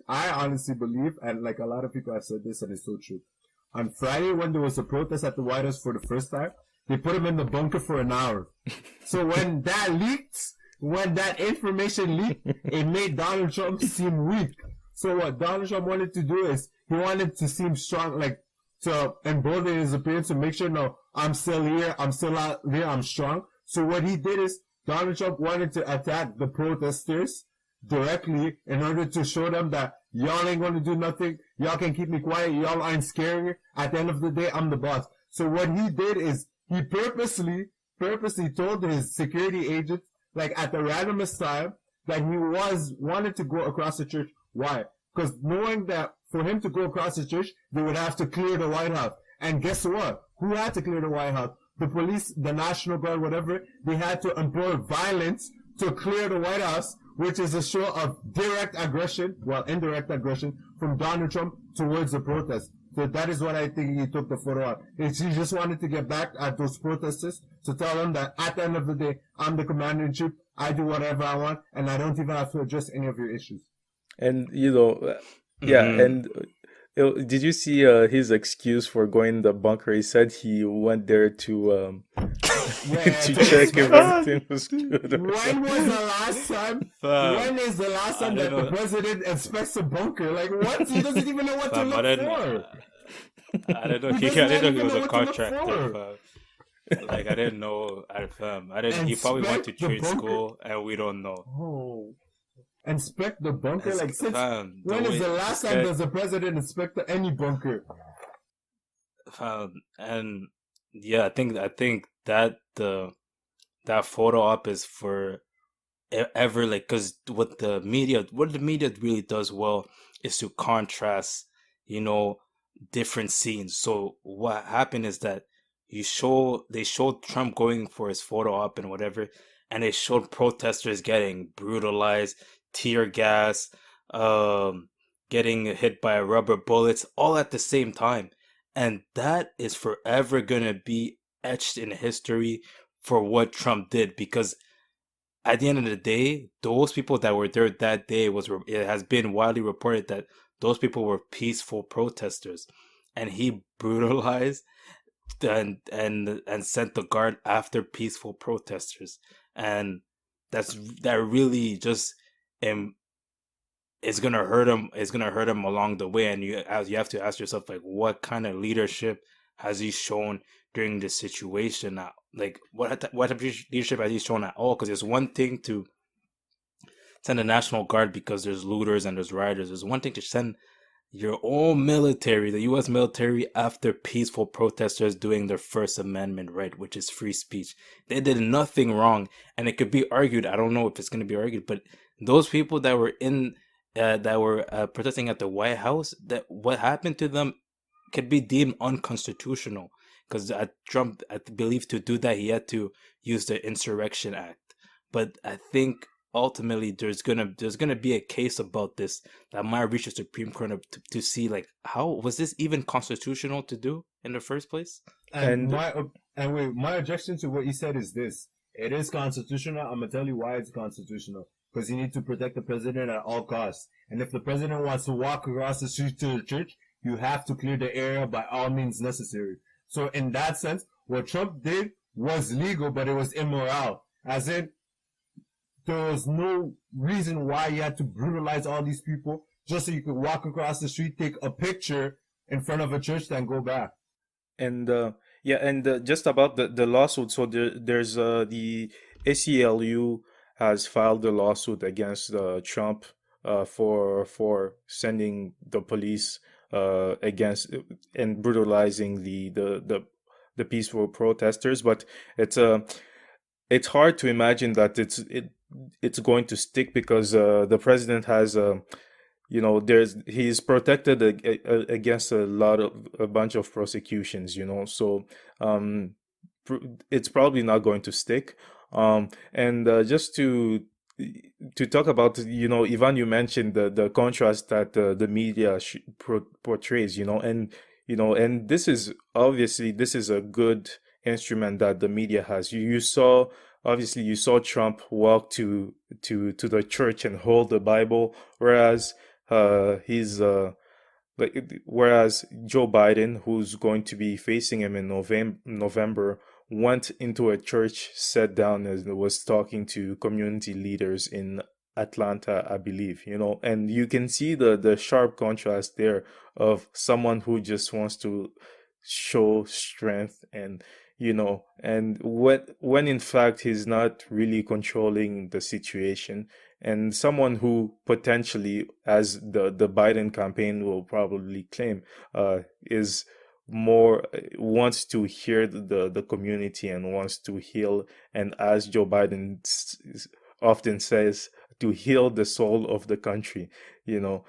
I honestly believe, and like a lot of people have said this, and it's so true. On Friday, when there was a protest at the White House for the first time, they put him in the bunker for an hour. So when that leaked, when that information leaked, it made Donald Trump seem weak. So what Donald Trump wanted to do is he wanted to seem strong, like to embolden his appearance to make sure, no, I'm still here, I'm still out here, I'm strong. So what he did is Donald Trump wanted to attack the protesters directly in order to show them that y'all ain't gonna do nothing, y'all can keep me quiet, y'all aren't scaring me. At the end of the day, I'm the boss. So what he did is he purposely told his security agents, like at the randomest time, that he wanted to go across the church. Why? Because knowing that for him to go across the church, they would have to clear the White House. And guess what? Who had to clear the White House? The police, the National Guard, whatever. They had to employ violence to clear the White House, which is a show of direct aggression, well, indirect aggression from Donald Trump towards the protest. So that is what I think he took the photo of. He just wanted to get back at those protesters to tell them that at the end of the day, I'm the commander-in-chief, I do whatever I want, and I don't even have to address any of your issues. And and did you see his excuse for going in the bunker? He said he went there to to check if everything was good. When was the last time? When is the last time that the president inspects a bunker? Like what? He doesn't even know what to look for. I didn't know. I didn't know he was a contractor. Like I didn't know. I didn't. He probably went to trade school, and we don't know. Oh. Inspect the bunker? Like since when is the last time does the president inspect any bunker? And yeah, I think that that photo op is for ever, like, because what the media really does well is to contrast, different scenes. So what happened is that they showed Trump going for his photo op and whatever, and they showed protesters getting brutalized, tear gas, getting hit by rubber bullets, all at the same time. And that is forever gonna be etched in history for what Trump did, because at the end of the day, those people that were there that day it has been widely reported that those people were peaceful protesters, and he brutalized and sent the guard after peaceful protesters, and that really just is gonna hurt him. It's gonna hurt him along the way, and you have to ask yourself, like, what kind of leadership has he shown during this situation? Now, like, what type of leadership has he shown at all? Because it's one thing to send the National Guard because there's looters and there's rioters. There's one thing to send your own military, the U.S. military, after peaceful protesters doing their First Amendment right, which is free speech. They did nothing wrong, and it could be argued. I don't know if it's going to be argued, but those people that were protesting at the White House, that what happened to them could be deemed unconstitutional, because Trump, I believe, to do that he had to use the Insurrection Act. But I think ultimately there's gonna be a case about this that might reach the Supreme Court to see, like, how was this even constitutional to do in the first place? And my objection to what you said is this: it is constitutional. I'm gonna tell you why it's constitutional. Because you need to protect the president at all costs. And if the president wants to walk across the street to the church, you have to clear the area by all means necessary. So in that sense, what Trump did was legal, but it was immoral. As in, there was no reason why you had to brutalize all these people just so you could walk across the street, take a picture in front of a church, then go back. And just about the lawsuit. So there's the ACLU has filed a lawsuit against Trump for sending the police against and brutalizing the peaceful protesters. But it's hard to imagine that it's going to stick, because the president has he's protected against a bunch of prosecutions, so it's probably not going to stick. And just to talk about, Ivan, you mentioned the contrast that the media portrays, and this is a good instrument that the media has. You saw Trump walk to the church and hold the Bible, whereas he's whereas Joe Biden, who's going to be facing him in November, went into a church, sat down, and was talking to community leaders in Atlanta, I believe, and you can see the sharp contrast there of someone who just wants to show strength, and when in fact he's not really controlling the situation, and someone who potentially, as the Biden campaign will probably claim, is more wants to hear the community and wants to heal, and as Joe Biden often says, to heal the soul of the country, you know.